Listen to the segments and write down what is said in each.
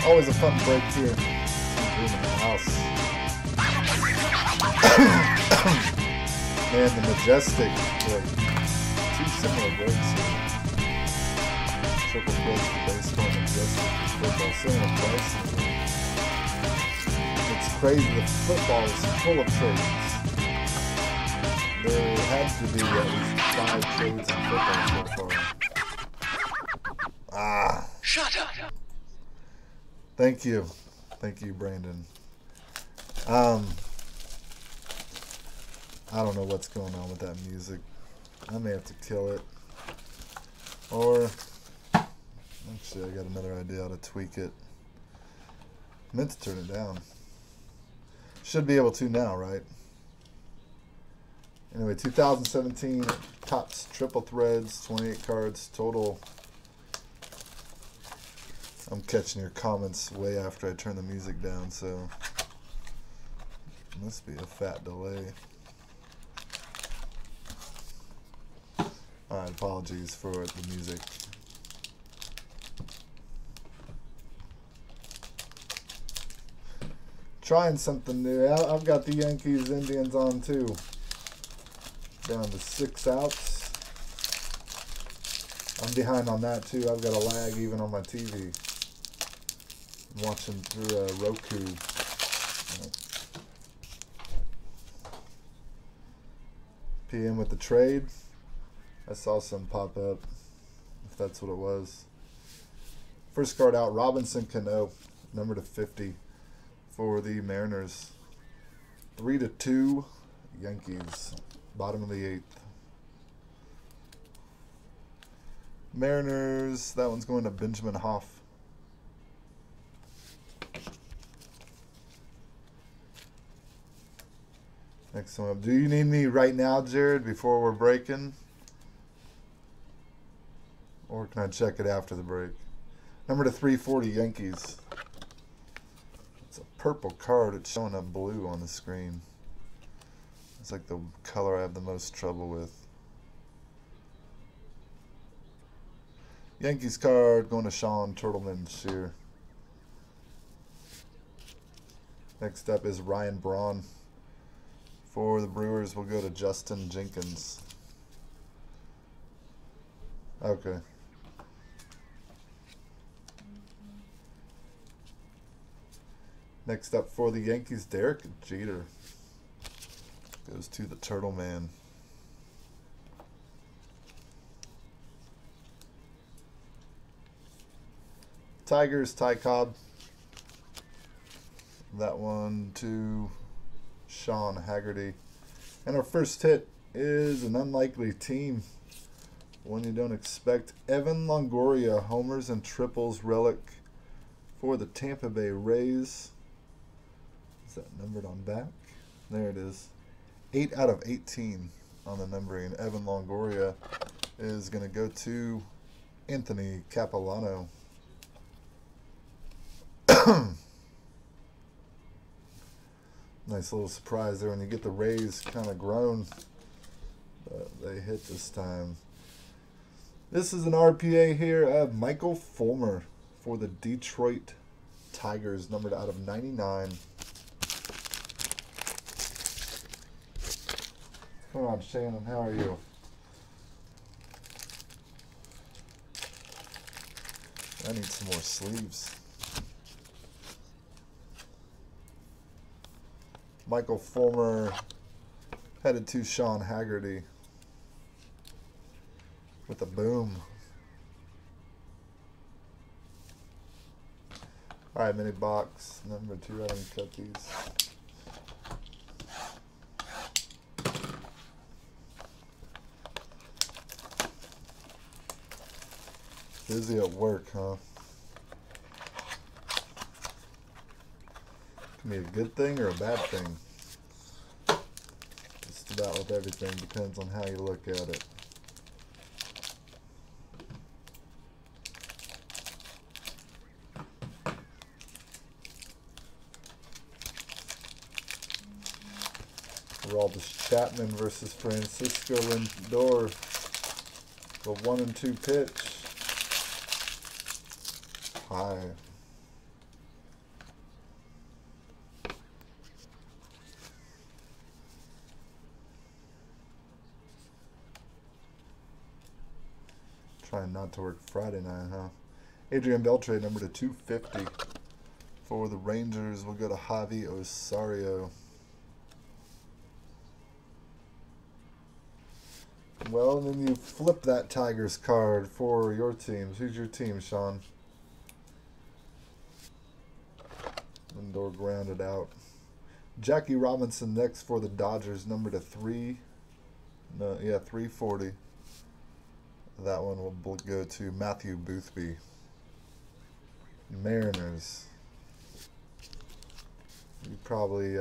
Always a fun break here. In the house. Man, the Majestic. Like, two similar breaks here. Triple threads for baseball, Majestic for football. Similar prices. It's crazy. The football is full of trades. There had to be at least 5 trades in football so far. Ah. Shut up. Thank you. Thank you, Brandon. I don't know what's going on with that music. I may have to kill it. Or, actually, I got another idea how to tweak it. Meant to turn it down. Should be able to now, right? Anyway, 2017 Topps Triple Threads, 28 cards total. I'm catching your comments way after I turn the music down, so must be a fat delay. Alright, apologies for the music. Trying something new. I've got the Yankees Indians on too. Down to 6 outs. I'm behind on that too. I've got a lag even on my TV. I'm watching through a Roku. PM with the trade. I saw some pop up, if that's what it was. First card out, Robinson Cano, number to 50 for the Mariners. 3-2 Yankees, bottom of the 8th. Mariners, that one's going to Benjamin Hoff. Next one up. Do you need me right now, Jared, before we're breaking? Or can I check it after the break? Number to 340 Yankees. It's a purple card. It's showing up blue on the screen. It's like the color I have the most trouble with. Yankees card going to Sean Turtleman Shear. Next up is Ryan Braun. For the Brewers, we'll go to Justin Jenkins. Okay. Next up for the Yankees, Derek Jeter. Goes to the Turtle Man. Tigers, Ty Cobb. That one to Sean Haggerty. And our first hit is an unlikely team. One you don't expect. Evan Longoria, homers and triples relic for the Tampa Bay Rays. Is that numbered on back? There it is. 8 out of 18 on the numbering. Evan Longoria is going to go to Anthony Capilano. Nice little surprise there when you get the Rays kind of grown. But they hit this time. This is an RPA here of Michael Fulmer for the Detroit Tigers, numbered out of 99. Come on, Shannon, how are you? I need some more sleeves. Michael Fulmer headed to Sean Haggerty with a boom. All right, mini box number 2. I didn't cut these. Busy at work, huh? Can be a good thing or a bad thing. Just about with everything, depends on how you look at it. Aroldis Chapman versus Francisco Lindor. The 1 and 2 pitch. High. Trying not to work Friday night, huh? Adrian Beltre, number to 250. For the Rangers, we'll go to Javi Osario. Well, and then you flip that Tigers card for your teams. Who's your team, Sean? Lindor grounded out. Jackie Robinson next for the Dodgers, number to 340. That one will go to Matthew Boothby. Mariners. You probably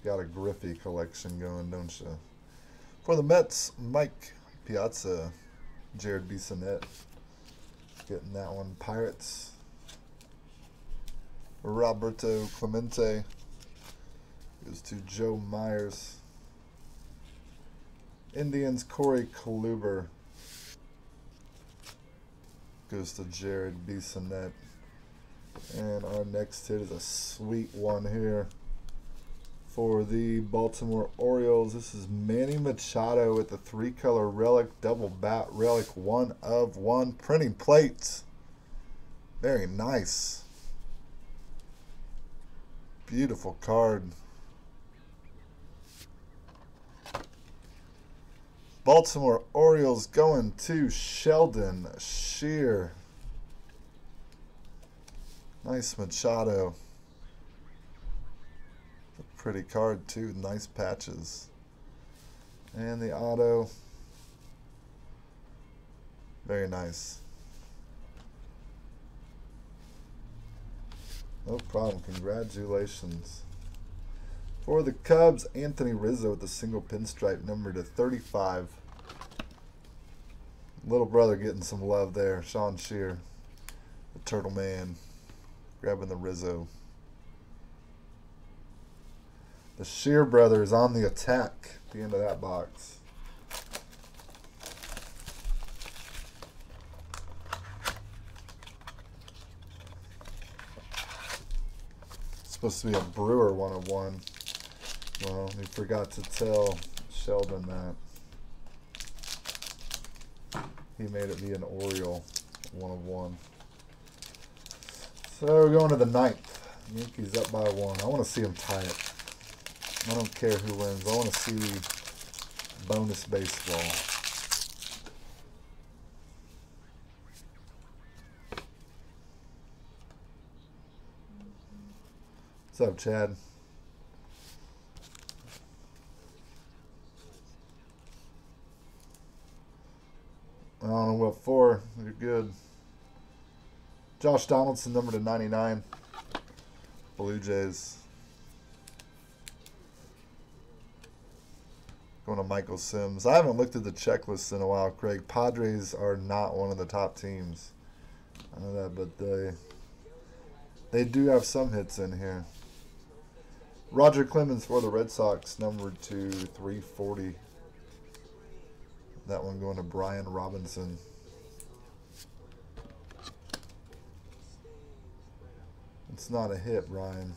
got a Griffey collection going, don't you? For the Mets, Mike Piazza, Jared Bissonnette. Getting that one. Pirates, Roberto Clemente goes to Joe Myers. Indians, Corey Kluber goes to Jared Bissonnette. And our next hit is a sweet one here. For the Baltimore Orioles, this is Manny Machado with the 3-color relic, double bat relic, 1/1 printing plates. Very nice. Beautiful card. Baltimore Orioles going to Sheldon Shear. Nice Machado. Pretty card too, nice patches. And the auto, very nice. No problem, congratulations. For the Cubs, Anthony Rizzo with the single pinstripe, number to 35. Little brother getting some love there, Sean Shear, the Turtle Man, grabbing the Rizzo. The Shear brothers on the attack at the end of that box. It's supposed to be a Brewer 1/1. Well, we forgot to tell Sheldon that. He made it be an Oriole 1/1. So we're going to the 9th. Yankees up by 1. I want to see him tie it. I don't care who wins. I want to see bonus baseball. What's up, Chad? I don't know what for. You're good. Josh Donaldson, number to 99. Blue Jays. Going to Michael Sims. I haven't looked at the checklist in a while, Craig. Padres are not one of the top teams. I know that, but they do have some hits in here. Roger Clemens for the Red Sox, number to 340. That one going to Brian Robinson. It's not a hit, Brian.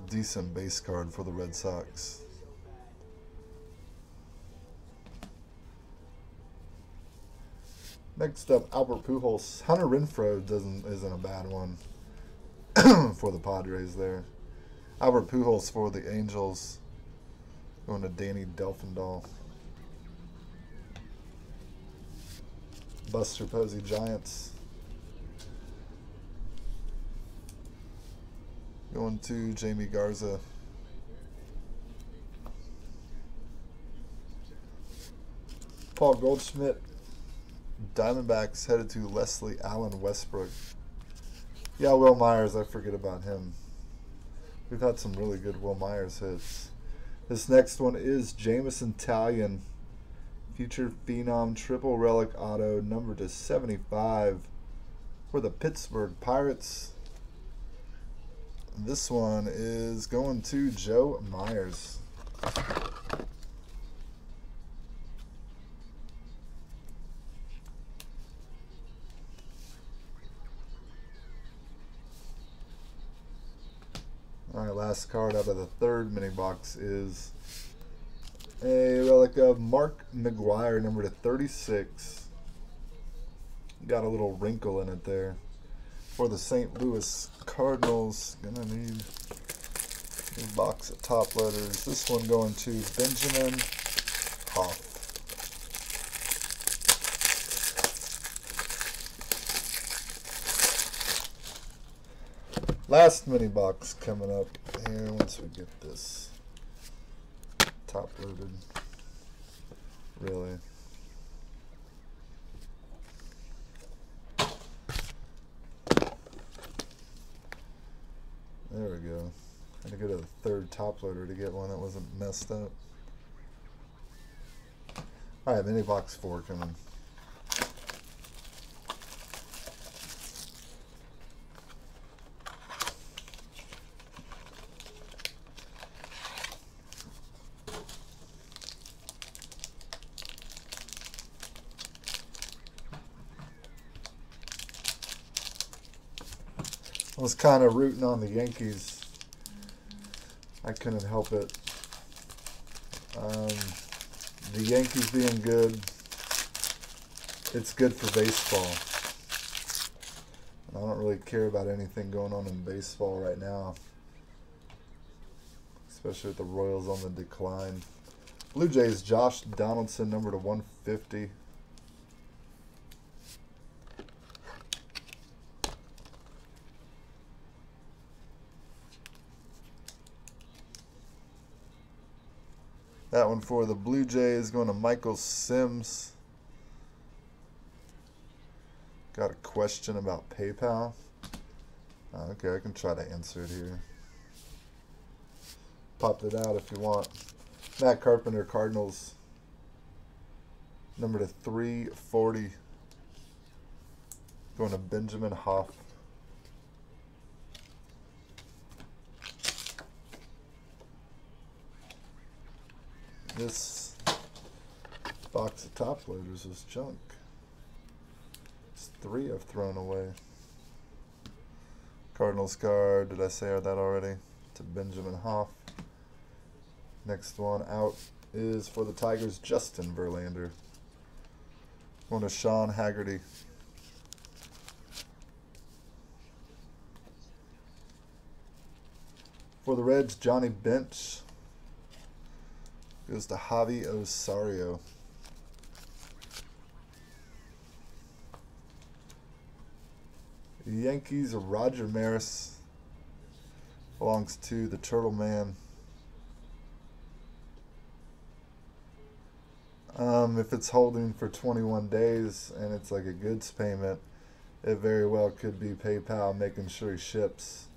Decent base card for the Red Sox. Next up, Albert Pujols. Hunter Renfroe isn't a bad one for the Padres there. Albert Pujols for the Angels. Going to Danny Delfendal. Buster Posey, Giants. Going to Jamie Garza. Paul Goldschmidt. Diamondbacks headed to Leslie Allen Westbrook. Yeah, Will Myers, I forget about him. We've had some really good Will Myers hits. This next one is Jameson Taillon. Future Phenom Triple Relic Auto, number to 75 for the Pittsburgh Pirates. This one is going to Joe Myers. All right, last card out of the third mini box is A relic of Mark McGwire, number to 36. Got a little wrinkle in it there. For the St. Louis Cardinals, gonna need a box of top letters. This one going to Benjamin Hoff. Last mini box coming up here once we get this top loaded. Really. There we go. I had to go to the third top loader to get one that wasn't messed up. Alright, mini box 4 coming. I was kind of rooting on the Yankees. I couldn't help it. The Yankees being good, it's good for baseball. I don't really care about anything going on in baseball right now, especially with the Royals on the decline. Blue Jays, Josh Donaldson, number to 150. That one for the Blue Jays going to Michael Sims. Got a question about PayPal. Okay, I can try to answer it here. Popped it out if you want. Matt Carpenter, Cardinals. Number to 340. Going to Benjamin Hoff. This box of top loaders was junk. It's 3 I've thrown away. Cardinals card, did I say that already? To Benjamin Hoff. Next one out is for the Tigers, Justin Verlander. One to Sean Haggerty. For the Reds, Johnny Bench. Goes to Javi Osario. Yankees, Roger Maris. Belongs to the Turtle Man. If it's holding for 21 days and it's like a goods payment, it very well could be PayPal making sure he ships.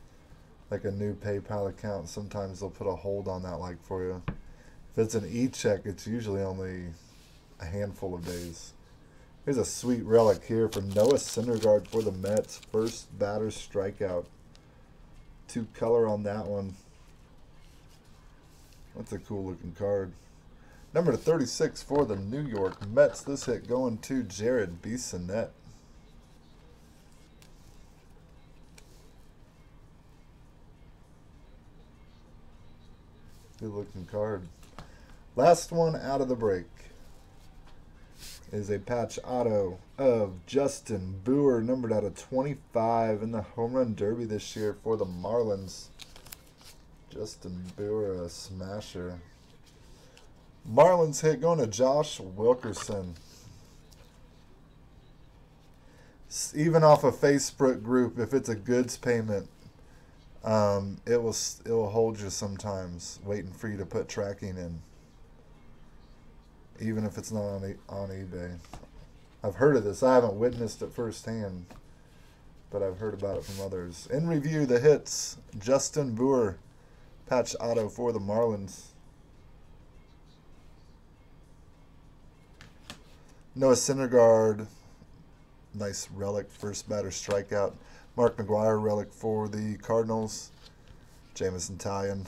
Like a new PayPal account, sometimes they'll put a hold on that like for you. If it's an e-check, it's usually only a handful of days. Here's a sweet relic here for Noah Syndergaard for the Mets. First batter strikeout. 2 color on that one. That's a cool looking card. Number to 36 for the New York Mets. This hit going to Jared Bissonnette. Good looking card. Last one out of the break is a patch auto of Justin Bour, numbered out of 25 in the Home Run Derby this year for the Marlins. Justin Bour, a smasher. Marlins hit going to Josh Wilkerson. Even off a Facebook group, if it's a goods payment, it will hold you sometimes, waiting for you to put tracking in. Even if it's not on eBay. I've heard of this. I haven't witnessed it firsthand, but I've heard about it from others. In review, the hits. Justin Bour, patch auto for the Marlins. Noah Syndergaard, nice relic, first batter strikeout. Mark McGwire, relic for the Cardinals. Jameson Taillon.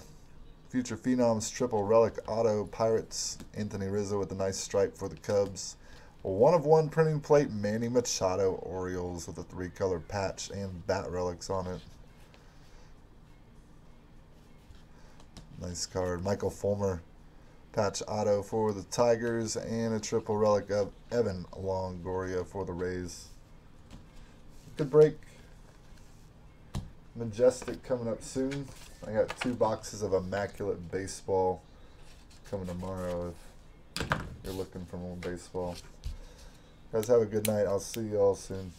Future Phenoms, triple relic auto, Pirates. Anthony Rizzo with a nice stripe for the Cubs. 1/1 printing plate, Manny Machado, Orioles with a 3-color patch and bat relics on it. Nice card. Michael Fulmer, Patch auto for the Tigers, and a triple relic of Evan Longoria for the Rays. Good break. Majestic coming up soon. I got 2 boxes of Immaculate Baseball coming tomorrow if you're looking for more baseball. Guys, have a good night. I'll see you all soon.